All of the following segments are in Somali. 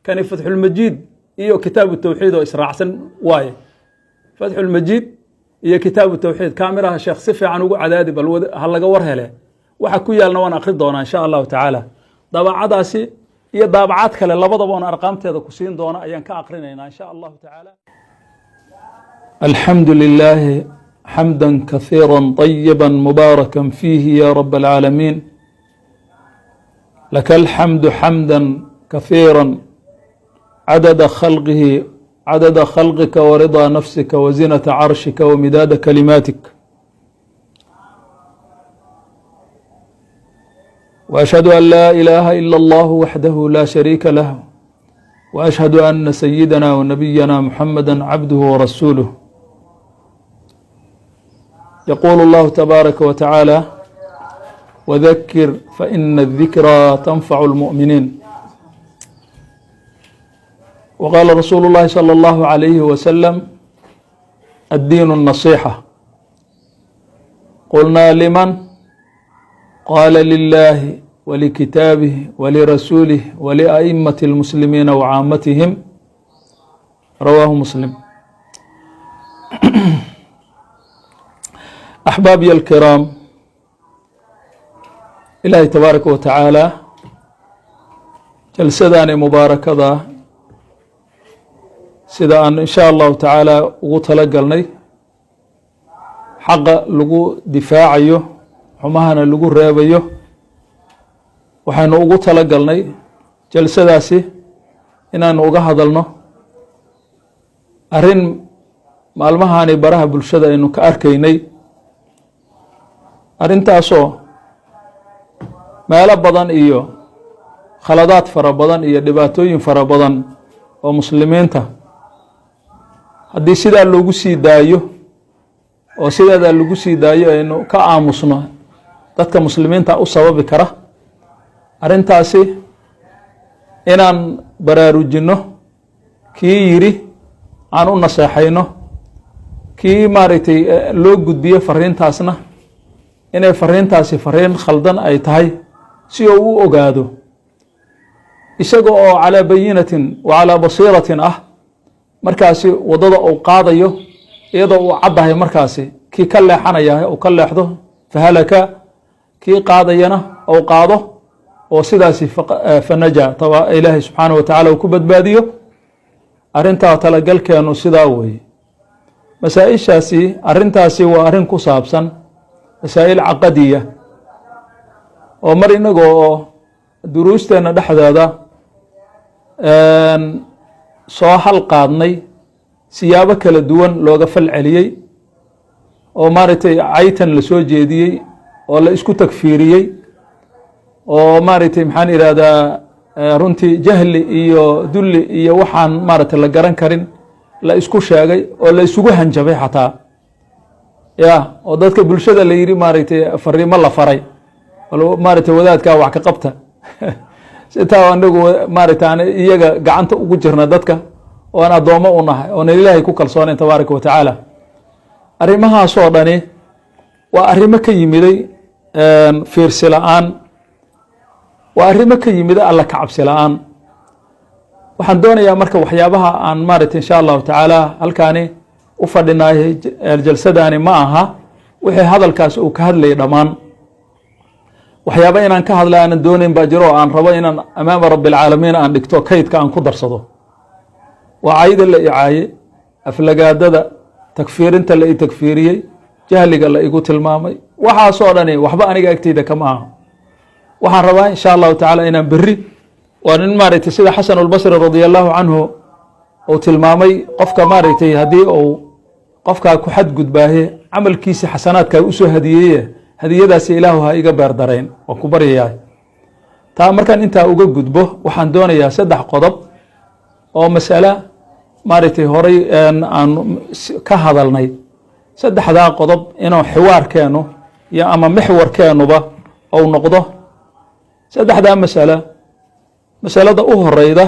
كان فتح المجيد إيو كتاب التوحيد وإسراع سن واي فتح المجيد إيو كتاب التوحيد كاميرا شيخ صفي عنو عدادي بل هلا قورها له وحكو يالنا وانا أخذ دونا إن شاء الله تعالى طبعا عداسي إيو طابعات كلا لبضا وانا أرقامتي هذا كسين دونا أيان كأقرنين إن شاء الله تعالى الحمد لله حمدا كثيرا طيبا مباركا فيه يا رب العالمين لك الحمد حمدا كثيرا عدد خلقك ورضا نفسك وزنة عرشك ومداد كلماتك وأشهد أن لا إله إلا الله وحده لا شريك له وأشهد أن سيدنا ونبينا محمدا عبده ورسوله يقول الله تبارك وتعالى وذكر فإن الذكرى تنفع المؤمنين وقال رسول الله صلى الله عليه وسلم الدين النصيحة قلنا لمن قال لله ولكتابه ولرسوله ولأئمة المسلمين وعامتهم رواه مسلم أحبابي الكرام إلهي تبارك وتعالى جلسداني مباركة سيدا أن إن شاء الله تعالى وطلقلني حق لغو دفاعيه حماهنا لغو ريبيه وحين وطلقلني جلسداسي إنان وقهدلنا أرين مالمهاني براها بالشدة إنو كأركيني arrintaasoo meelo badan iyo khaladaad fara badan iyo dhibaatooyin fara badan oo muslimiinta haddii sidaa loogu sii daayo oo sideedaa lagu sii daayo aynu ka aamusno dadka muslimiinta u sababi kara arrintaasi inaan baraarujinno kii yiri aan u naseexayno kii maaragtay loo gudbiyo fariintaasna inay fariintaasi fariin khaldan ay tahay si uu u ogaado isaga oo calaa bayinatin wa calaa basiiratin ah markaasi waddada uu qaadayo iyadoo uu caddahay markaasi kii ka leexanaya uu ka leexdo fahalaka kii qaadayana uu qaado oo sidaasi fanaja ilaahay subxaanahu wa tacaala uu ku badbaadiyo arrintaa talagalkeenu sidaa weeye masaa-ishaasi arrintaasi waa arrin ku saabsan masaa'il caqadiya oo mar inagoo oo duruusteena dhexdeeda soo hal qaadnay siyaabo kala duwan looga fal celiyey oo maaragtay caytan la soo jeediyey oo la isku takfiiriyey oo maaragtay maxaan ihahdaa runtii jahli iyo dulli iyo waxaan maaragtay la garan karin la isku sheegay oo la isugu hanjabay xataa ya oo dadka bulshada la yiri maaragtay fariimo la faray maaragtay wadaadka wax ka qabta sitaa anagu maaragtay aan iyaga gacanta ugu jirna dadka oo aan adoomo u nahay oo ilaahay ku kalsoonay tabaaraka wa tacaala arrimahaas oo dhani waa arrimo ka yimiday fiirsi la'aan waa arrimo ka yimiday alla ka cabsi la'aan waxaan doonayaa marka waxyaabaha aan maaragtay insha allahu tacaala halkaani u fadhinaayay jalsadani ma aha wixii hadalkaas uu ka hadlayay dhammaan waxyaaba inaan ka hadla aanan doonayn baa jiro oo aan rabo inaan amaama rabbi alcaalamiin aan dhigto kaydka aan ku darsado waa cayda la icaaye aflagaadada takfiirinta la i takfiiriyey jahliga la igu tilmaamay waxaasoo dhani waxba aniga agteyda kama aha waxaan rabaa insha allahu tacaala inaan berri waa nin maaragtay sida xasan albasri radia allahu canhu uu tilmaamay qofka maaragtay haddii uu qofkaa ku xadgudbaahe camalkiisi xasanaadkaa usoo hadiyeye hadiyadaasi ilaahu ha iga beerdarayn waan ku baryayaa taa markaan intaa uga gudbo waxaan doonayaa 3 qodob oo mas'ala maaragtay horay aan ka hadalnay 3daa qodob inuu xiwaarkeenu iyo ama mixwarkeenuba uu noqdo 3daa masalada u horeyda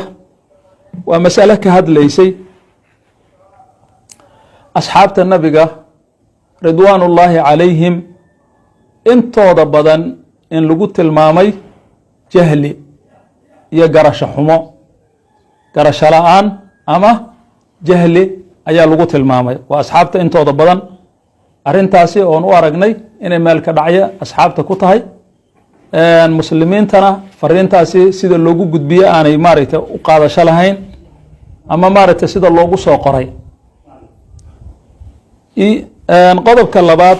waa mas'alo ka hadlaysay asxaabta nabiga ridwaanullaahi calayhim intooda badan in lagu tilmaamay jahli iyo garasho xumo garasho la-aan ama jahli ayaa lagu tilmaamay. waa asxaabta intooda badan arrintaasi oon u aragnay inay meelka dhacyo asxaabta ku tahay, muslimiintana fariintaasi sida loogu gudbiye aanay maaragtay u qaadasho lahayn ama maaragtay sida loogu soo qoray. qodobka labaad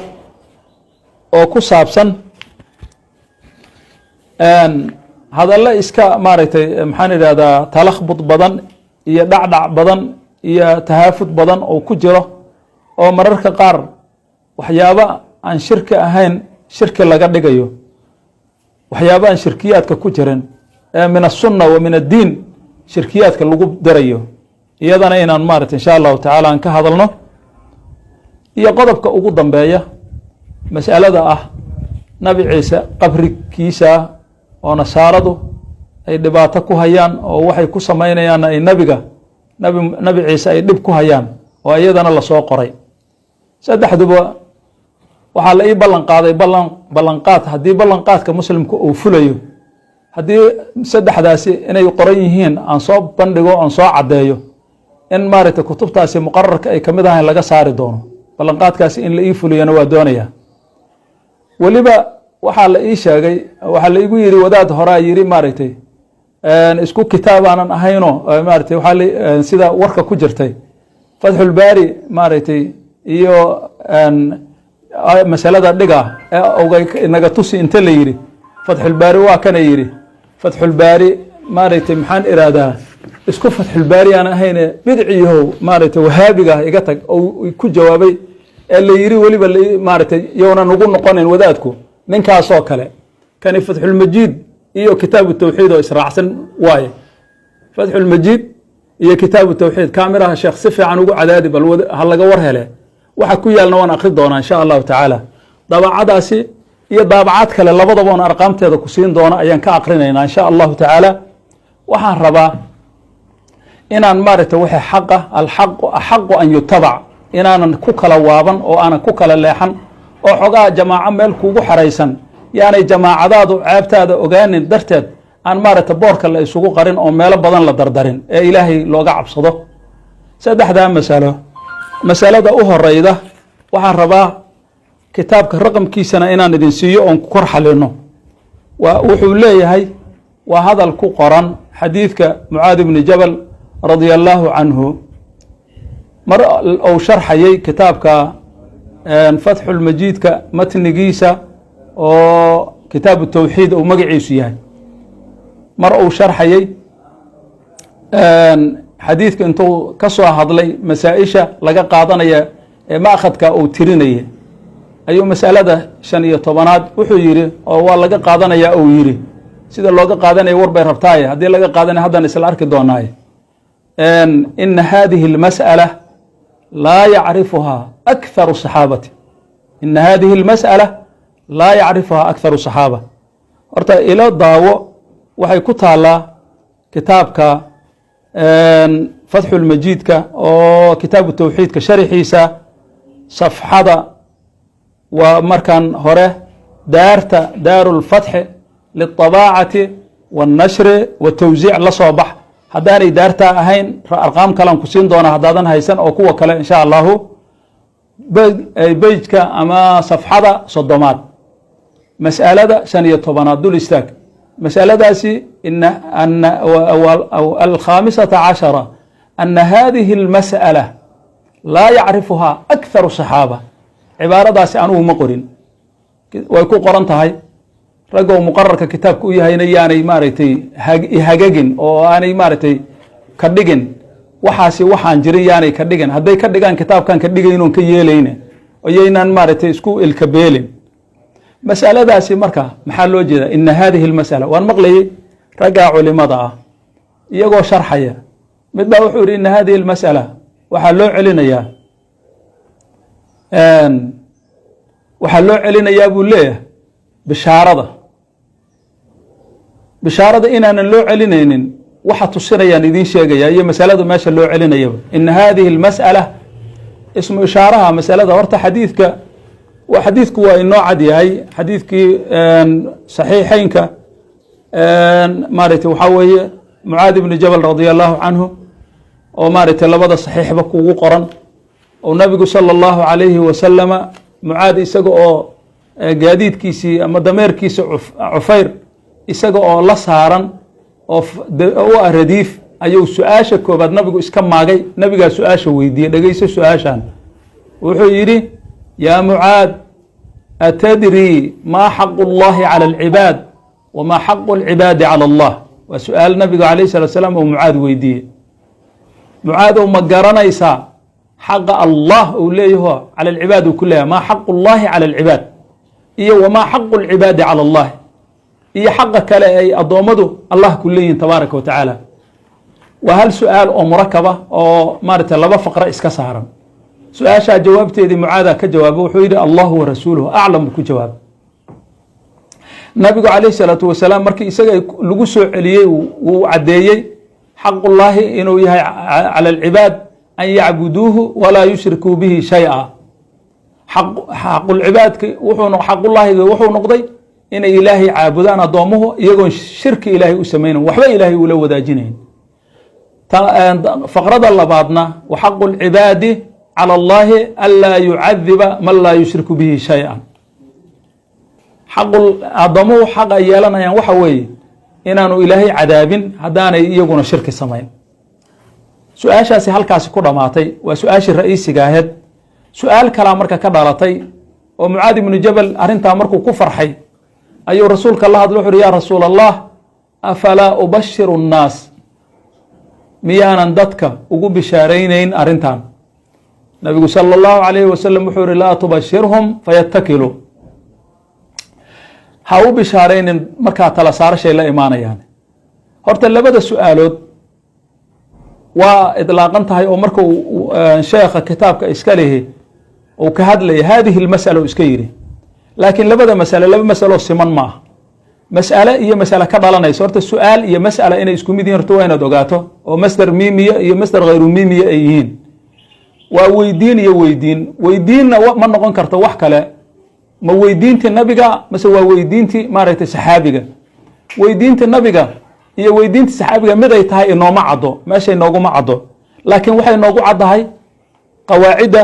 oo ku saabsan hadallo iska maaragtay maxaan idhahdaa talakhbud badan iyo dhacdhac badan iyo tahaafud badan oo ku jiro, oo mararka qaar waxyaabo aan shirki ahayn shirki laga dhigayo, waxyaabo aan shirkiyaadka ku jirin min aلsunna wa min addiin shirkiyaadka lagu darayo, iyadana inaan maaragtay insha allahu tacaala aan ka hadalno. iyo qodobka ugu dambeeya mas'alada ah nabi ciise qabrikiisa oo nasaaradu ay dhibaato ku hayaan oo waxay ku samaynayaan ay nabi ciise ay dhib ku hayaan oo iyadana lasoo qoray. saddexduba waxaa la ii ballan qaaday ballanqaad, haddii ballanqaadka muslimka uu fulayo, haddii saddexdaasi inay qoran yihiin aan soo bandhigo aan soo caddeeyo, in maaragtay kutubtaasi muqararka ay kamid ahayn laga saari doono. ballanqaadkaasi in la ii fuliyana waa doonaya. weliba waxaa la ii sheegay, waxaa la igu yidhi wadaad horaa yidhi maaragtay isku kitaab aanan ahayno maaragtay waxaa sida warka ku jirtay fatxulbaari maaragtay iyo masalada dhiga naga tusi inta la yidhi fatxulbaari waa kana yidhi fatxulbaari maaragtay maxaan iraadaa isku fatxulbaari aan ahayne bidciyahow maaragtay wahaabiga iga tag oo ku jawaabay ee la yidhi weliba maaragtay yownan ugu noqonin wadaadku ninkaasoo kale. kani fatxulmajiid iyo kitaabu tawxiid oo israacsan waaye. fatxulmajiid iyo kitaabu tawxiid kaamiraha sheekh si fiican ugu cadaadi bal ha laga war hele, waxa ku yaalna waan akri doonaa insha allahu tacaala. daabacadaasi iyo daabacaad kale labadaba oon arqaamteeda ku siin doona ayaan ka akrinaynaa insha allahu tacaala. waxaan rabaa inaan maaragtay wixii xaqa alxaqu axaqu an yutabac inaanan ku kala waaban oo aanan ku kala leexan, oo xogaa jamaaco meel kuugu xaraysan yaanay jamaacadaadu ceebtaada ogaanin darteed aan maaragtay boorka la isugu qarin oo meelo badan la dardarin ee ilaahay looga cabsado. saddexdaa masalo, masalada u horeyda waxaan rabaa kitaabka raqamkiisana inaan idin siiyo oon ku kor xalino. wuxuu leeyahay waa hadal ku qoran xadiidka mucaad ibni jabal radia allaahu canhu mar uu sharxayay kitaabka fatxulmajiidka matnigiisa oo kitaabu tawxiid uu magaciisu yahay. mar uu sharxayay xadiidka intuu ka soo hadlay masaa-isha laga qaadanaya ee ma'khadka uu tirinaya ayuu masalada 15aad wuxuu yidhi oo waa laga qaadanaya uu yidhi sida looga qaadanaya war bay rabtaaye haddii laga qaadanaya haddaan isla arki doonaaye. ina hadihi اlmasأala laa yacrifuhaa akharu صaxaabati ina hadihi اlmasأala laa yacrifuhaa akharu صaxaaba. horta ilo daawo waxay ku taalaa kitaabka fatxulmajiidka oo kitaabu tawxiidka sharxiisa safxada waa markan hore daarta daaru lfatxi liلطabaacati wاnnashri watawsiic la soo bax. haddaanay daartaa ahayn arqaam kalean ku siin doonaa haddaadan haysan oo kuwa kale insha allahu. beyjka ama safxada 30aad mas'alada 15aad dul istaag. masaladaasi alkhaamisata cashara ana hadihi اlmas'ala laa yacrifuhaa akharu صaxaaba. cibaaradaasi anugu ma qorin, way ku qoran tahay. raggo muqararka kitaabka u yahayna yaanay maaragtay hagagin oo aanay maaragtay ka dhigin waxaasi waxaan jirin yaanay ka dhigin. hadday ka dhigaan kitaabkan ka dhigaynoon ka yeelayne oyaynaan maaragtay isku ilkabeelin. masaladaasi marka maxaa loo jeedaa? ina hadihi اlmasأala waan maqlayay raggaa culimada ah iyagoo sharxaya. mid baa wuxuu yihi ina hadihi اlmasأala waxaa loo celinayaa buu leeyahay bishaarada inaanan loo celinaynin waxa tusinayaan idiin sheegaya iyo masalada meesha loo celinayaba. ina hadihi اlmasأala ismu ishaaraha masalada horta xadiidku waa inoo cad yahay. xadiidkii saxiixeynka maaragtay waxaa weeye معاذ بن جبل رضي الله عنه ومارت لبدا صحيح بكو قرن ونبي صلى الله عليه وسلم معاذ إسقو قاديد كيسي أما دمير كيس عفير إسقو لا سارن أو أرديف أيو سؤاشا كوباد نبي إسكم ماجي نبي سؤاشا ويدي لقيس سؤاشان وحيري يا معاذ أتدري ما حق الله على العباد وما حق العباد على الله وسؤال النبي عليه الصلاة والسلام ومعاذ ويدي معاذ ومقارنة إساء حق الله أوليه على العباد كلها ما حق الله على العباد إيه وما حق العباد على الله إيه حق كلا أي أضومده الله كلين تبارك وتعالى وهل سؤال أو مركبة أو مارت الله فقرة إسكسارا سؤال شا جوابتي دي معاذ كجوابه وحيد الله ورسوله أعلم بكجواب النبي عليه الصلاة والسلام مركي إساقا لقصوا عليه وعديه حق الله إنه يهي على العباد أن يعبدوه ولا يشركوا به شيئا حق العباد حق الله وحو نقضي إن إلهي عابدان ضامه يقول شرك إلهي أسمينه وحبا إلهي ولو داجنين فقرد الله بعضنا وحق العباد على الله ألا يعذب من لا يشرك به شيئا حق ضامه حق يالنا يعني وحوي إنانو إلهي عذاب هدانا يقول شرك السمين سؤال شاسي هالكاسي كودا ماتي وسؤال الرئيسي قاهد سؤال كلام مركا كدالتي ومعاذ بن جبل أرنتا مركو كفر حي أيو رسولك الله دلوحر يا رسول الله أفلا أبشر الناس ميانا دتك وقو بشارينين أرنتان نبي صلى الله عليه وسلم وحور لا تبشرهم فيتكلوا هاو بشارين مركا تلسار شيء لا إيمانا يعني هورتا لبدا سؤالود وإطلاقا تهي أمركو شيخ كتابك إسكاله وكهد لي هذه المسألة إسكيري لكن لبدا مسألة سمان ما مسألة هي مسألة كبالنا يسورت السؤال هي مسألة إن إسكوميدين رتوين دوغاتو ومصدر ميمية هي مصدر غير ميمية أيهين وويدين ويدين ما نقول كرتا وحكلا ما ويدينتي النبيغا مسوا ويدينتي ماريت سحابيغا ويدينتي النبيغا هي ويدينتي سحابيغا مدى تهي إنو ما عدو ماشي إنوغو ما عدو لكن وحي إنوغو عدهاي قواعد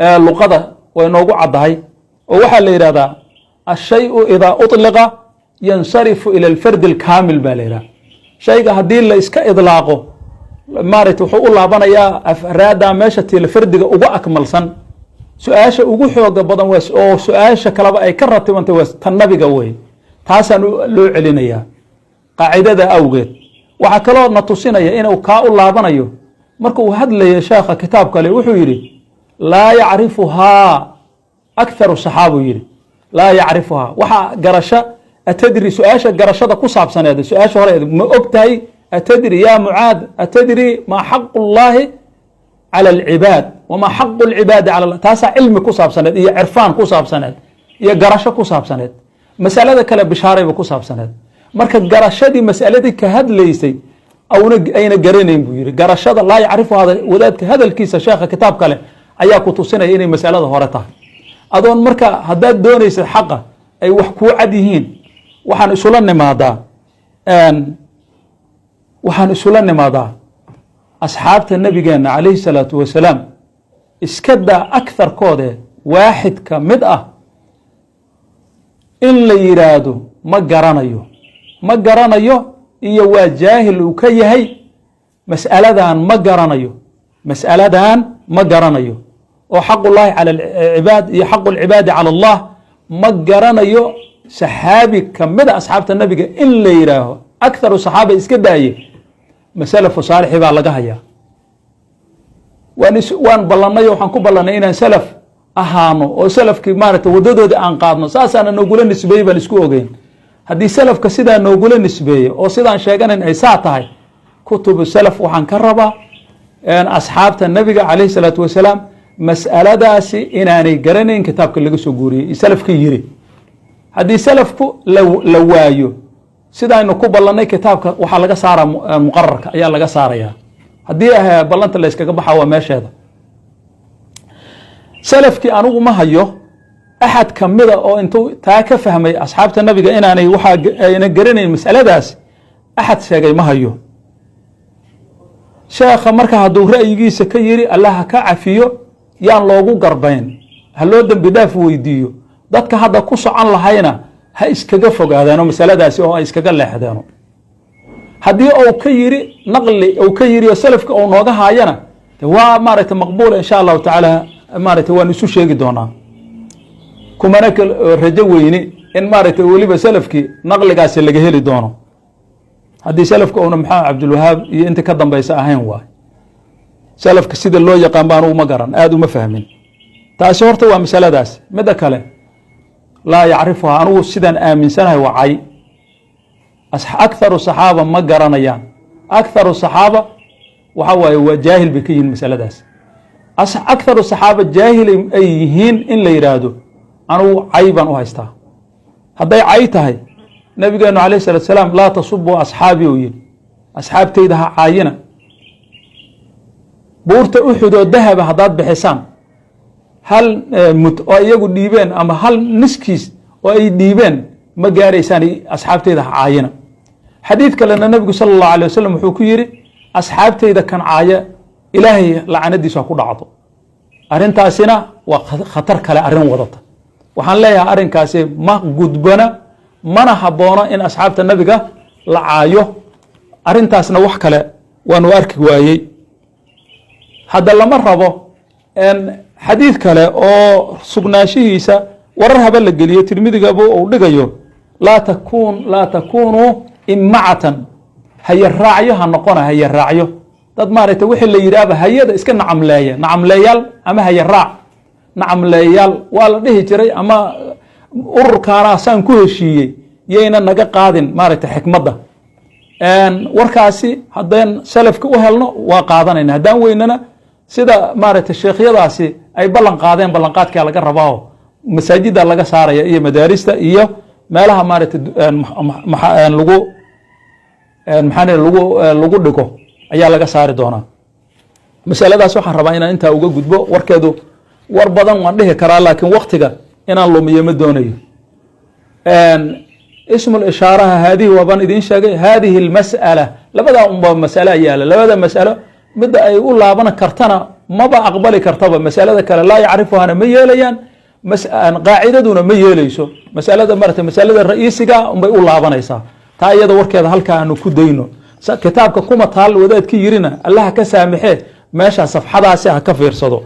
اللغة وإنوغو عدهاي ووحي اللي يرادا الشيء إذا أطلق ينصرف إلى الفرد الكامل باليرا شيء هدي اللي إسكا إطلاقه مارت وحو الله بنا يا أفرادا ماشتي الفرد أغو أكمل سن سؤاشا أغو حوغ بدن وس أو سؤاشا كلابا أي كرت وانت وس تنبي قوي تاسا لو علينا قاعدة دا أوغيد وحكالو نتصينا إنه كاو الله بنا يو مركو هد لي شيخ كتاب كالي وحو يري لا يعرفها أكثر الصحابة يري لا يعرفها وحا قرشة أتدري سؤاشا قرشة كصاب سنة سؤاشا هرأي ما أبتهي أتدري يا معاذ أتدري ما حق الله على العباد وما حق العباد على الله تاسع علم كصاب سنة هي عرفان كصاب سنة هي قرشة كصاب سنة مسألة كلا بشارة بكصاب سنة مركز قرشة دي مسألة كهد ليسي أو أين قرينين بيري قرشة لا يعرف هذا وذلك هذا الكيس شيخ كتاب كله أياكو تصينا إني مسألة هورتها أظن مركا هداد دونيس الحقة أي وحكو عديهين وحان إسولان ماذا وحان إسولان ماذا أصحاب النبي جانا عليه الصلاة والسلام اسكدا أكثر كودة واحد كمدأة إلا يرادو ما قرانيو إيا واجاهل وكيهي مسألة دان ما قرانيو وحق الله على العباد يحق العباد على الله ما قرانيو سحابي كمدة أصحاب النبي إلا يراه أكثر الصحابة اسكداي مسألة صالحي بالغاية وان بلانيو وحنكو بلانيو إنان سلف أهانو وسلف كمارة ودودو دي أنقاضنا ساسا أنا نقول النسبية بالسكو أغين هدي سلف كسيدا نقول النسبية وسيدا شاقان إن عيساتها كتب السلف وحنكربا أن أصحاب النبي عليه الصلاة والسلام مسألة داسي إناني قرنين كتاب كل سجوري سلف كيري هدي سلفكو لو وايو سيدا إنه كو بلاني كتابك وحا لغا سارة مقررك أيا لغا سارة يا هدي بلانت اللي اسكا قبحا وماشي هذا سلفكي أنو ما هيو أحد كمدا أو أنتو تاكا فهمي أصحاب النبي إناني وحا قرنين مسألة داسي axad sheegay ma hayo. sheekha marka hadduu ra'yigiisa ka yiri allah ha ka cafiyo yaan loogu garbayn, ha loo dembi dhaaf weydiiyo. dadka hadda ku socon lahayna ha iskaga fogaadaano masaladaasi oo ay iskaga leexdaano. haddii uu ka yiri naqli uu ka yiri salafka uu nooga haayana waa maaragtay maqbuul insha allahu tacaala, maaragtay waan isu sheegi doonaa. kumana rajo weyni in maaragtay weliba salafkii naqligaasi laga heli doono haddii salafka uuna maxamed cabdilwahaab iyo inta ka dambaysa ahayn. waay salafka sida loo yaqaan baan uma garan, aada uma fahmin. taasi horta waa masaladaas. midda kale laa yacrifuhaa, anugu sidaan aaminsanahay wacay akharu saxaaba ma garanayaan. akharu saxaaba waxa waaye waa jaahil bay ka yihiin masaladaas. akharu saxaaba jaahil ay yihiin in la yidhaahdo anugu cay baan u haystaa. hadday cay tahay nabigeenu alayh salatu salaam laa tasubuu asxaabi u yidhi, asxaabtayda ha caayina. buurta uxud oo dahaba haddaad bixisaan hal mut oo iyagu dhiibeen ama hal niskiis oo ay dhiibeen ma gaaraysaan asxaabtayda ha caayina. xadiid kalena nabigu sala allahu alay wasalam wuxuu ku yidhi asxaabtayda kan caaya ilaahay lacanadiisu ha ku dhacdo. arrintaasina waa khatar kale arrin wadata. waxaan leeyahay arrinkaasi ma gudbana, mana haboono in asxaabta nabiga la caayo. arrintaasna wax kale waanu arki waayey. hadda lama rabo xadiid kale oo sugnaanshihiisa warar haba la geliyo tirmidigaba uu dhigayo laa takunuu imacatan, haya raacyo ha noqona. haya raacyo dad maaragtay wixii la yidhaahba hayada iska nacamleeya, nacamleeyaal ama haya raac. nacamleeyaal waa la dhihi jiray, ama ururkaana saan ku heshiiyey yayna naga qaadin maaragtay xikmadda. warkaasi haddaan salafka u helno waa qaadanayna, haddaan weynana sida maaragtay sheekhyadaasi ay ballan qaadeen ballanqaadkaa laga rabaa. masaajida laga saaraya iyo madaarista iyo meelaha maaragtay lagu dhigo ayaa laga saari doonaa. masaladaas waxaan rabaa inaan intaa uga gudbo. warkeedu war badan waan dhihi karaa, laakiin waktiga inaan lumiyo ma doonayo. ismu ishaaraha haadihi waabaan idiin sheegay. haadihi lmas'ala labadaa unba masalo yaala. labada masalo midda ay u laaban kartana maba aqbali kartaba. masalada kale laa yacrifuhana ma yeelayaan, qaacidaduna ma yeelayso. masalada maarata masalada ra'iisiga unbay u laabanaysaa. taa iyada warkeeda halkaa aanu ku dayno. kitaabka kuma taal wadaadki yirina allaha ka saamaxee meesha safxadaasi ha ka fiirsado.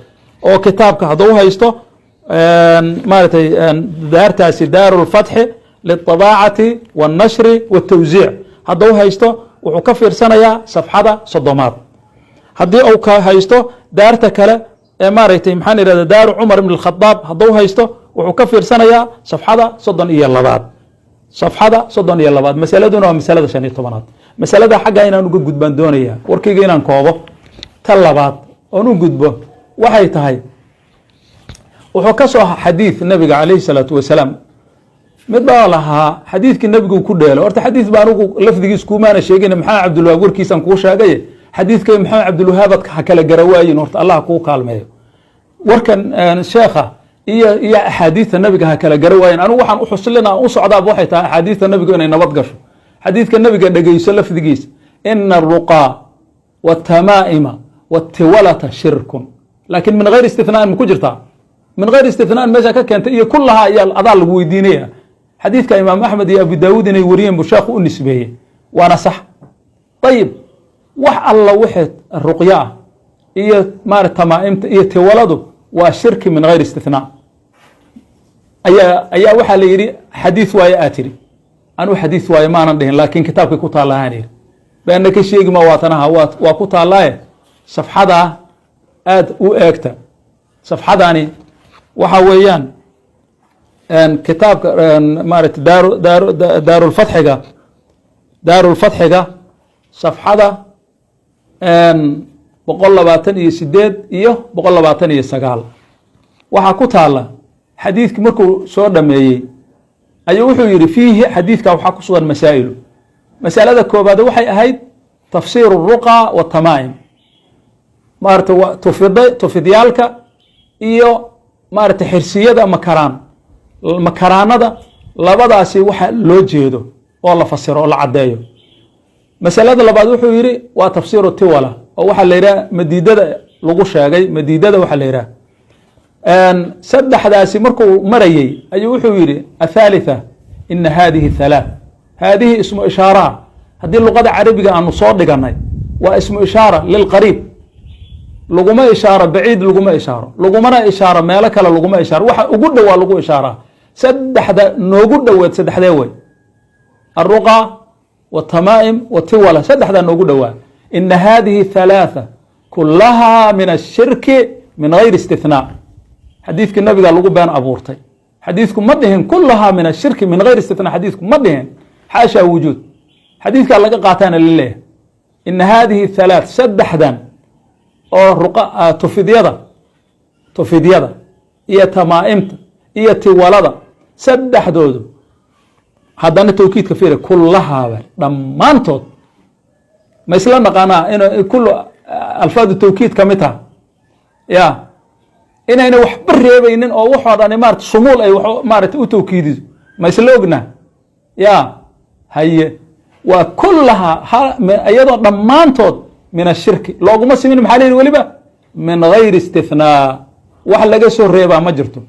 oo kitaabka hadduu haysto maaragtay daartaasi daaru lfatxi lilطabaacati wاlnashri wاtawsiic hadduu haysto wuxuu ka fiirsanayaa safxada 30aad. haddii uu ka haysto daarta kale ee maaragtay maxaan ihahda daaru cumar ibn اkhadaab hadduu haysto wuxuu ka fiirsanayaa safxada 32aad. safxada 32aad. masaladuna waa masalada 15aad. masalada xagga inaan uga gudbaan doonaya, warkayga inaan koobo. ta labaad oon u gudbo waxay tahay wuxuu ka soo xadiid nabiga calayhi salaatu wasalaam. mid baa lahaa xadiidkii nabigu ku dheelo. horta xadiid baa anugu lafdigiis kumaana sheegin, maxamed cabdilwahaab warkiisaan kuu sheegaye xadiidkay maxamed cabdilwahaabad ha kala garawaayin. horta allah kuu kaalmeeyo. warkan sheekha iyo axaadiidta nabiga ha kala garawaayin. anigu waxaan u xuslina u socdaaba waxay tahay axaadiidta nabigu inay nabad gasho. xadiidka nabiga dhegeyso lafdigiis, ina aruqaa wاtamaa'ima wاtiwalata shirkun. laakiin min gayr istinaan ma ku jirtaa? min gayr istinaan meesha ka keentay iyo kullahaa ayaa adaa lagu weydiinaya. xadiidka imaam axmed iyo abu daawuud inay wariyeen buu sheekhu u nisbeeyey, waana sax. ayib wax alla wixii ruqyo ah iyo maarata tamaa'imta iyo tiwaladu waa shirki min gayr istinaa. ayaa waxaa la yidhi xadiid waaye aa tiri. anuu xadiid waaye maanan dhihin, laakiin kitaabkay ku taallahaan yidhi. beena ka sheegi ma waatanaha waa ku taallaaye safxadaa aad u eegta. safxadani waxa weeyaan kitaabka maarata daarulfatxiga safxada 128 iyo 129 waxaa ku taala xadiidki markuu soo dhameeyey ayuu wuxuu yidhi fiihi xadiidka waxaa ku sugan masaa'ilu. masalada koobaad waxay ahayd tafsiir الruqa wاtamaa'im, maarata tufidyaalka iyo maarata xirsiyada makaraanada labadaasi waxa loo jeedo oo la fasiro oo la caddeeyo. masalada labaad wuxuu yidhi waa tafsiiru tiwala oo waxaa la yidhaha madiidada lagu sheegay madiidada waxaa la yidhaha saddexdaasi markuu marayey ayuu wuxuu yidhi athalitha ina hadihi thalaath hadihi ismu ishaaraha haddii luqada carabiga aanu soo dhiganay waa ismu ishaara lilqariib laguma ishaaro baciid laguma ishaaro lagumana ishaaro meelo kale laguma ishaaro waxa ugu dhowaa lagu ishaaraa saddexda noogu dhoweed saddexdee wey الرقى والتمائم والتولى سدحدا نوغو دوا إن هذه الثلاثة كلها من الشرك من غير استثناء حديثك النبي قال لغو بيان أبورتي حديثكم مدهن كلها من الشرك من غير استثناء حديثكم مدهن حاشا وجود حديثك قال لك قاتانا لله إن هذه الثلاث سدحدا أو الرقى تفيد يدا إيا تمائمت إيا تولد سدح دودو haddana tawkiidka fiiri kullahaaba dhammaantood ma isla naqaanaa in kullu alfaadu tawkiid ka mid taha ya inayna waxba reebaynin oo waxoo dhani maarata sumuul ay maarata u tawkiidiso ma isla ognaa ya haye waa kullaha iyadoo dhammaantood min ashirki looguma simin maxaa leyihi weliba min gayri istithnaa wax laga soo reebaa ma jirto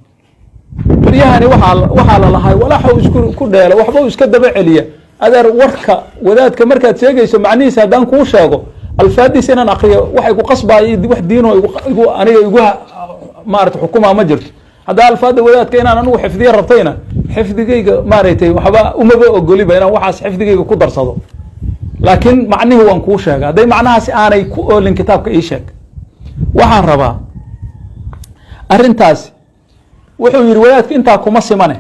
baryahani waxaa la lahay walaxu isku ku dheelo waxba iska daba celiya adeer warka wadaadka markaad sheegayso macnihiisa haddaan kuu sheego alfaadiis inaan akriyo waxay ku qasbaaya wax diino aniga igu maarata xukumaa ma jirto haddaa alfaada wadaadka inaan anigu xifdiya rabtayna xifdigayga maaragtay waxba umaba ogoliba inaan waxaas xifdigayga ku darsado laakiin macnihi waan kuu sheega hadday macnahaasi aanay ku oolin kitaabka ii sheeg waxaan rabaa arrintaasi wuxuu yidhi wadaadku intaa kuma simane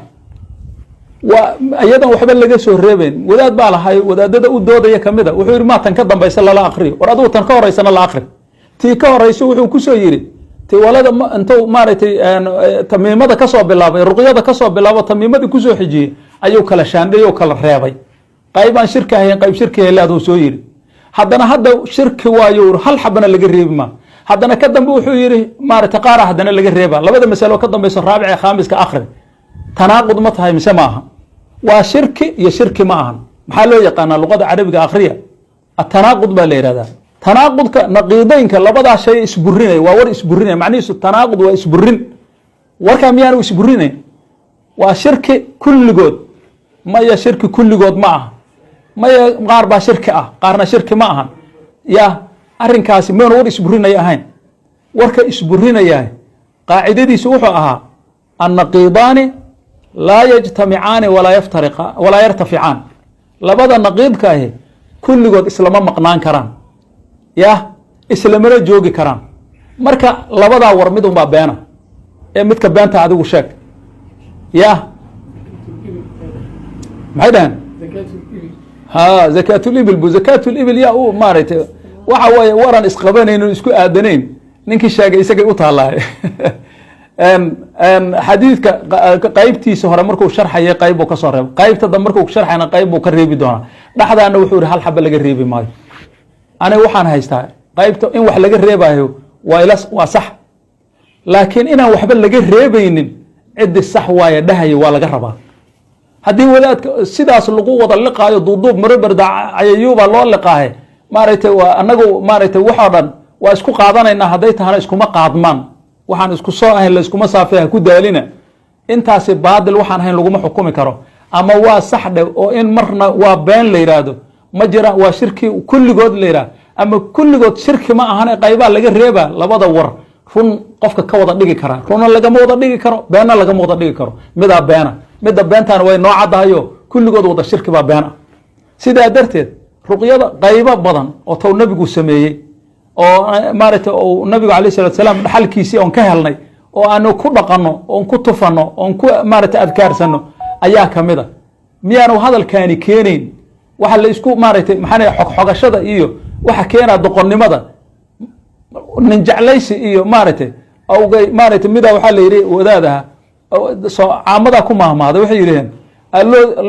iyadan waxba laga soo reebeyn wadaad baa lahay wadaadada u doodaya kamida wuxuu yidhi maa tan ka dambaysa lala akriyo war adigu tan ka horeysana la akri tii ka horeysa wuxuu kusoo yidhi tiwalada intuu maaragtay tamiimada kasoo bilaabay ruqyada kasoo bilaabo tamiimadii kusoo xijiyey ayuu kala shaandhay oo kala reebay qaybaan shirki ahayn qayb shirki helaaduu soo yidhi haddana hadda shirki waayo hal xabana laga reebi maa haddana ka dambe wuxuu yidhi maarata qaara haddana laga reeba labada masalo ka dambayso raabic ee khaamiska akhri tanaaqud ma tahay mise ma aha waa shirki iyo shirki ma ahan maxaa loo yaqaanaa luqada carabiga akhriya atanaaqud baa la yidhahdaa tanaaqudka naqiideynka labadaa shay isburinaya waa war isburinaya macnihiisu tanaaqud waa isburin warkaa miyaanu isburinayn waa shirki kulligood maya shirki kulligood ma aha maya qaar baa shirki ah qaarna shirki ma ahan ya arrinkaasi maynu war isburinaya ahayn warka isburinaya qaacidadiisu wuxuu ahaa annaqiidaani laa yajtamicaani walaa yartaficaan labada naqiidka ahi kulligood islama maqnaan karaan ya islamana joogi karaan marka labadaa war mid unbaa beena ee midka beenta adigu sheeg ya maxay dhahan ha zakaatulibil bu zakaatulibil yaa u maaragtay waxa weeye waran isqabanayn isku aadanayn ninkii sheegay isagay u taalaay xadiidka qaybtiisa hore markuu sharxayay qayb buu ka soo reebay qaybta dambe markuu sharxayna qayb buu ka reebi doonaa dhexdaana wuxuu yihi hal xaba laga reebi maayo aniga waxaan haystaa qaybta in wax laga reebayo waa sax laakiin inaan waxba laga reebaynin ciddi sax waaye dhahaya waa laga rabaa haddii wadaadka sidaas lagu wada liqaayo duuduub maroberda cayayuubaa loo liqaahe maaragtay waa anagu maaragtay waxoo dhan waa isku qaadanaynaa hadday tahana iskuma qaadmaan waxaan isku soo ahayn la iskuma saafay ha ku daalina intaasi baadil waxaan ahayn laguma xukumi karo ama waa sax dhe oo in marna waa been la yidhaahdo ma jira waa shirki kulligood la yidhahdo ama kulligood shirki ma ahane qaybaa laga reebaa labada war run qofka ka wada dhigi karaa runna lagama wada dhigi karo beenna lagama wada dhigi karo midaa beena midda beentaana way noo caddahayo kulligood wada shirki baa beena sidaa darteed ruqyada qaybo badan oo tow nabigu sameeyey oo maaragtay uu nabigu alayh salatu salaam dhaxalkiisii oon ka helnay oo aanu ku dhaqanno oon ku tufano oon ku maaragtay adkaarsano ayaa ka mid a miyaanu hadalkaani keenayn waxa la isku maaragtay maxaa xogxogashada iyo waxa keenaa doqonnimada nin jeclaysi iyo maaragtay awgay maaragtay midaa waxaa la yidhi wadaadaha caamadaa ku mahmaaday waxay yidhaheen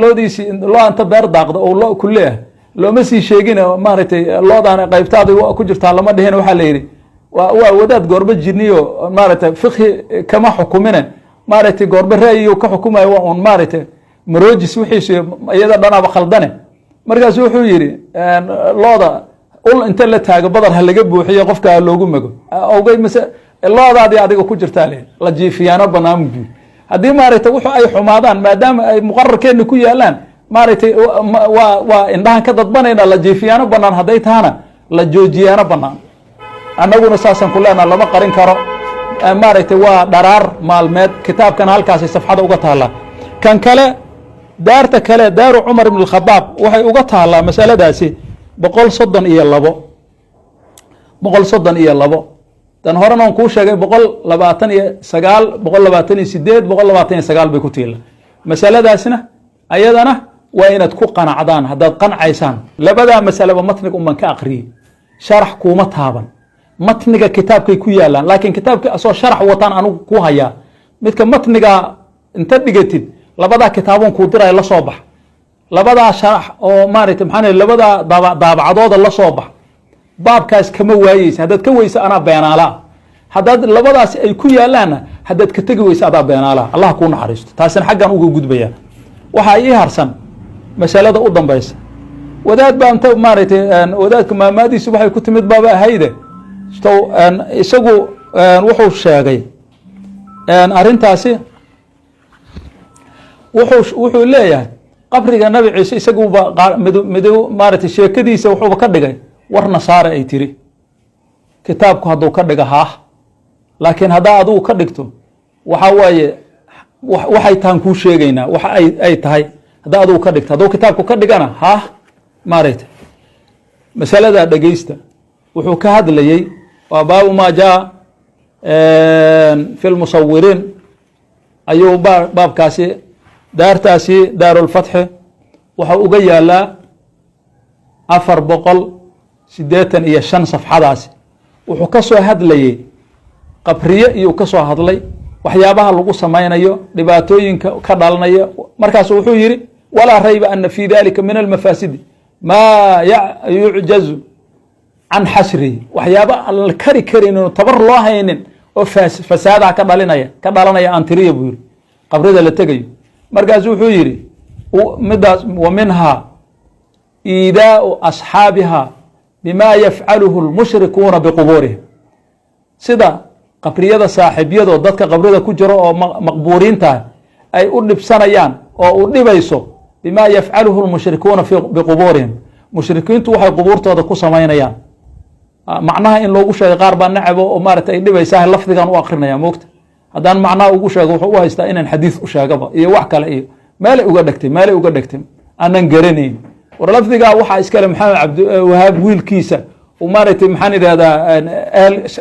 loodiisii loo anta beer daaqda oo lo kulle ah looma sii sheegin maaragtay loodaan qaybtaada ku jirtaa lama dhihin waxaa la yidhi waa wadaad goorba jirniyo maaragtay fikhi kama xukumine maaragtay goorba ra'yiyo ka xukumayo waa un maaragtay maroojis wixiisu iyada dhanaaba khaldane markaas wuxuu yidhi looda ul inta la taago badar ha laga buuxiyo qofka loogu mago ogay mise loodaadii adiga ku jirtaa le la jiifiyaano banaan bu haddii maaragtay wuxuu ay xumaadaan maadaama ay muqararkeena ku yaalaan maaragtay waa indhahan ka dadbanayna la jiifiyaano banaan hadday tahana la joojiyaano banaan annaguna saasaan ku leenaha lama qarin karo maaragtay waa dharaar maalmeed kitaabkana halkaasay safxada uga taallaa kan kale daarta kale daaru cumar ibn alkhadaab waxay uga taallaa masaladaasi 132 132 tan horena on kuu sheegay 129 128 129 bay ku tiila masaladaasna ayadana waa inaad ku qanacdaan haddaad qancaysaan labadaa masalaba matniga uman ka aqriyey sharax kuuma taaban matniga kitaabkay ku yaalaan laakiin kitaabkii asoo sharax wataan anigu ku hayaa midka matniga inta dhigatid labadaa kitaaboon kuu diraya la soo bax labadaa sharax oo maaragtay maxaa labadaa daabacadooda la soo bax baabkaas kama waayeysa haddaad ka weysa anaa beenaalaa haddaad labadaas ay ku yaalaanna haddaad ka tegi weysa adaa beenaalaa allah kuu naxariisto taasina xaggan uga gudbaya waxaa ii harsan masalada u dambaysa wadaad baa inta maaragtay wadaadka maamaadiisu waxay ku timid baaba ahayde isagu wuxuu sheegay arrintaasi wuxuu leeyahay qabriga nabi ciise isaguba midow maaragtay sheekadiisa wuxuuba ka dhigay war nasaare ay tiri kitaabku hadduu ka dhiga haah laakiin haddaa adigu ka dhigto waxa waaye waxay tahan kuu sheegaynaa waxa ay tahay haddaa adigu ka dhigto hadduu kitaabku ka dhigana haah maaragtay masaladaa dhegeysta wuxuu ka hadlayey waa baabu maa jaa fi lmusawiriin ayuu baabkaasi daartaasi daarulfatxi waxau uga yaalaa 485 safxadaasi wuxuu ka soo hadlayey qabriye iyuu ka soo hadlay waxyaabaha lagu samaynayo dhibaatooyinka ka dhalanaya markaasu wuxuu yidhi walaa rayba ana fi dalika min almafaasidi maa yucjazu can xasrihi waxyaaba aan la kari karaynin tabar loo haynin oo fasaadaha ka dhalanaya aan tiriya buu yidhi qabrida la tegayo markaasu wuxuu yidhi midaas wa minhaa iidaau asxaabiha bima yafcaluhu lmushrikuuna biqubuurihim sida qabriyada saaxiibyadoo dadka qabrida ku jiro oo maqbuuriinta ay u dhibsanayaan oo u dhibayso bima yafcaluhu lmushrikuuna biqubuurihim mushrikiintu waxay qubuurtooda ku samaynayaan macnaha in loogu sheegay qaar baa nacabo oo maaragtay ay dhibaysaa lafdigan u akrinaya moogta haddaan macnaha ugu sheego wuxuu u haystaa inaan xadiis u sheegaba iyo wax kale iyo meelay uga dhegtay aanan garanayn war lafdigaa waxaa iskale maxamed cabdiwahaab wiilkiisa uu maaragtay maxaan idhahdaa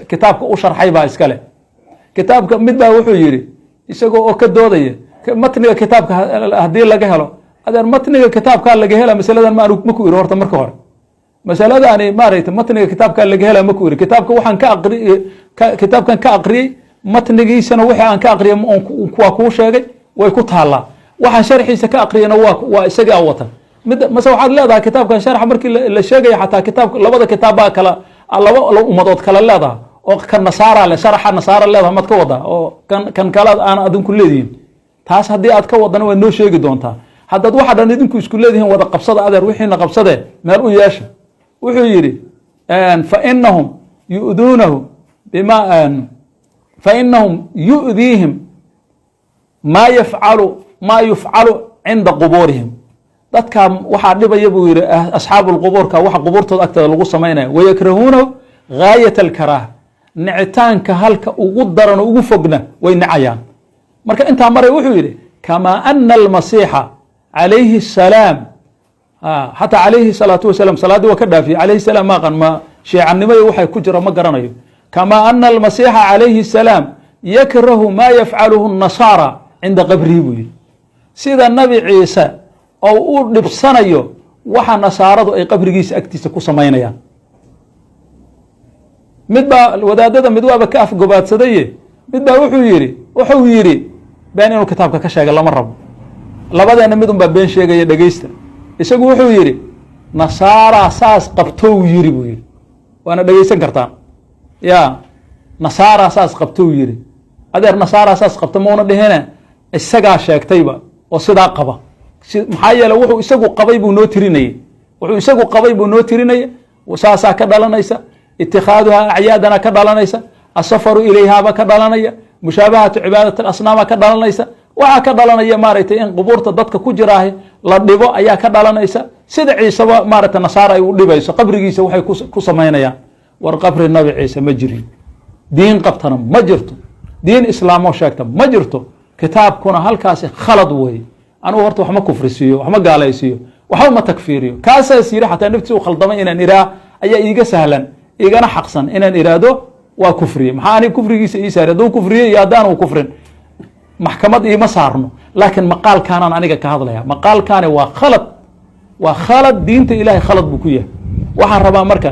kitaabka u sharxay baa iskale kitaabka mid baa wuxuu yidhi isagoo oo ka doodaya matniga kitaabka haddii laga helo adeer matniga kitaabkaa laga hela masaladan maku iri horta marka hore masaladaani maaragtay matniga kitaabkaa laga hela maku iri kitaabka waxaan kitaabkan ka aqriyey matnigiisana wixii aan ka aqriyay waa kuu sheegay way ku taallaa waxaan sharxiisa ka aqriyana waa isagaa wata mase waxaad leedahay kitaabkan sharxa markii la sheegaya xataa kitaabka labada kitaabbaa kala laba umadood kala leedaha oo kan nasaara le sharaxa nasaara leedaha maad ka wadaa oo kan kalaad aan adinku leedihin taas haddii aad ka wadana waad noo sheegi doontaa haddaad waxa dhan idinku isku leedihiin wada qabsada adeer wixiina qabsadee meel u yeesha wuxuu yidhi fainahum yu'duunahu bima fainahum yu'diihim maa yufcalu cinda qubuurihim dadkaa waxaa dhibaya buu yidhi asxaabu lqubuurka waxa qubuurtooda agteeda lagu samaynaya wayakrahuunahu gaayat alkaraaha nicitaanka halka ugu daran oo ugu fogna way nicayaan marka intaa maray wuxuu yidhi kamaa ana almasiixa calayhi salaam xataa calayhi salaatu wasalaam salaaddii waa ka dhaafiyey calayhi salaam maaqan ma shiicannimada waxay ku jira ma garanayo kamaa ana almasiixa calayhi salaam yakrahu maa yafcaluhu nasaara cinda qabrihi buu yidhi sida nabi ciise oo u dhibsanayo waxa nasaaradu ay qabrigiisa agtiisa ku samaynayaan mid baa wadaadada mid waaba ka afgobaadsadaye mid baa wuxuu yidhi been inuu kitaabka ka sheega lama rabo labadeena mid un baa been sheegaya dhegeysta isagu wuxuu yidhi nasaara saas qabtou yiri buu yidhi waana dhegeysan kartaan ya nasaara saas qabtou yiri adeer nasaara saas qabta mauna dhehene isagaa sheegtayba oo sidaa qaba maxaa yeele wuxuu isagu qabay buu noo tirinayay wuxuu isagu qabay buu noo tirinaya saasaa ka dhalanaysa itikaaduhaa acyaadana ka dhalanaysa asafaru ilayhaaba ka dhalanaya mushaabahatu cibaadat alasnaama ka dhalanaysa waxaa ka dhalanaya maaragtay in qubuurta dadka ku jiraahi la dhibo ayaa ka dhalanaysa sida ciiseba maaragtay nasaara ay u dhibayso qabrigiisa waxay ku samaynayaan war qabri nabi ciise ma jirin diin qabtana ma jirto diin islaamoo sheegta ma jirto kitaabkuna halkaasi khalad weeye anugu horta wax ma kufrisiiyo wax ma gaalaysiiyo waxba ma takfiiriyo kaasaas yidhi xataa naftiisa u khaldamay inaan iraa ayaa iiga sahlan igana xaqsan inaan iraahdo waa kufriye maxaa anig kufrigiisa ii saari hadduu kufriye iyo haddaan uu kufrin maxkamad iima saarno laakiin maqaalkaanaan aniga ka hadlaya maqaalkaani waa khalad diinta ilaahay khalad buu ku yahay waxaan rabaa marka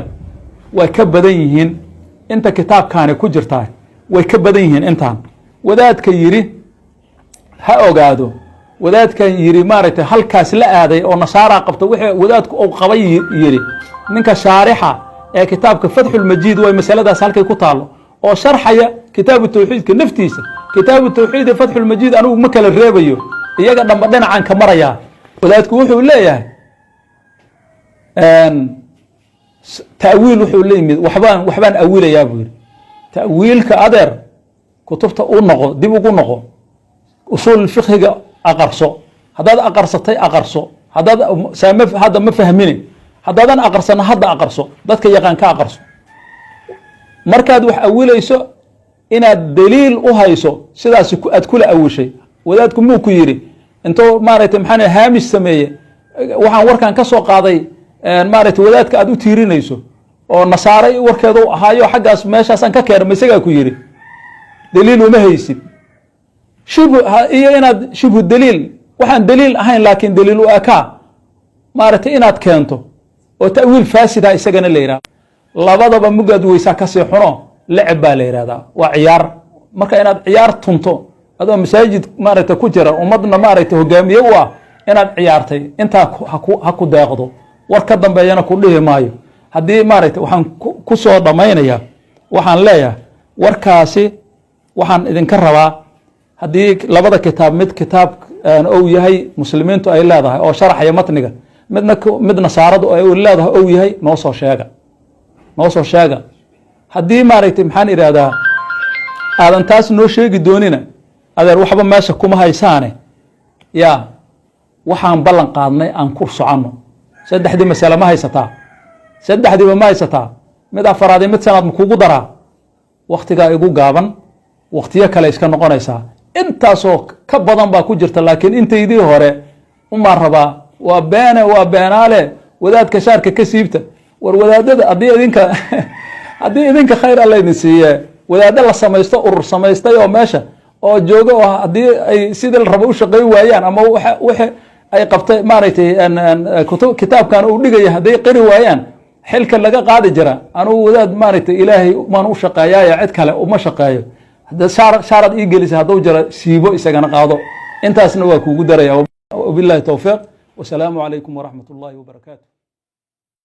way ka badan yihiin inta kitaabkaani ku jirtaa way ka badan yihiin intaan wadaadka yidhi ha ogaado wadaadkan yidhi maaragtay halkaas la aaday oo nasaaraa qabta wixii wadaadku uu qabay yidhi ninka shaarixa ee kitaabka fatxulmajiid way masaladaas halkay ku taalo oo sharxaya kitaabu tawxiidka naftiisa kitaabu tawxiid ee fatxulmajiid anigu ma kala reebayo iyaga dhamba dhinacaan ka marayaa wadaadku wuxuu leeyahay ta'wiil wuxuu la yimid waxbaan awilayaa buu yidhi ta'wiilka adeer kutubta u noqo dib ugu noqo usuul fiqhiga aqarso haddaad aqarsatay aqarso hadda ma fahmine haddaadan aqarsana hadda aqarso dadka yaqaan ka aqarso markaad wax awilayso inaad daliil u hayso sidaas aad kula awishay wadaadku muu ku yidhi intuu maaragtay maxaa haamish sameeye waxaan warkan ka soo qaaday maaragtay wadaadka aad u tiirinayso oo nasaare warkeeda u ahaayo xaggaas meeshaasaan ka keena isagaa ku yidhi daliil uma haysid iyo inaad shibhu daliil waxaan daliil ahayn laakiin daliil u ekaa maaragtay inaad keento oo ta'wiil faasida isagana la yidhahdo labadaba mugaad weysaa kasii xuno leceb baa la yidhahdaa waa ciyaar marka inaad ciyaar tunto adoo masaajid maaragtay ku jira ummadna maaragtay hogaamiye u ah inaad ciyaartay intaa ha ku deeqdo war ka dambeeyana ku dhihi maayo haddii maaragtay waxaan ku soo dhammaynayaa waxaan leeyahay warkaasi waxaan idinka rabaa haddii labada kitaab mid kitaab ou yahay muslimiintu ay leedahay oo sharaxaya matniga mid nasaaradu ay leedahay ou yahay noo soo sheega haddii maaragtay maxaan idhahdaa aadan taas noo sheegi doonina adeer waxba meesha kuma haysaane yaa waxaan ballan qaadnay aan ku soconno saddexdii masale ma haysataa saddexdiiba ma haysataa mid afaraadi mid sanaad makugu daraa waktigaa igu gaaban waktiyo kale iska noqonaysaa intaasoo ka badan baa ku jirta laakiin intaydii hore umaan rabaa waa beenaale wadaadka shaarka ka siibta war wadaadada haddii idinka khayr alla idin siiye wadaado la samaysto urur samaystay oo meesha oo jooga oo haddii ay sidii la rabo u shaqey waayaan ama wixii ay qabtay maaragtay kitaabkan uu dhigaya hadday qiri waayaan xilka laga qaadi jira anugu wadaad maaragtay ilaahay maan u shaqeeyaayo cid kale uma shaqeeyo shaarad ii gelisa hadduu jira siibo isagana qaado intaasna waa kuugu daraya wabillahi towfiiq wasalaamu calaykum waraxmat ullahi wabarakaatu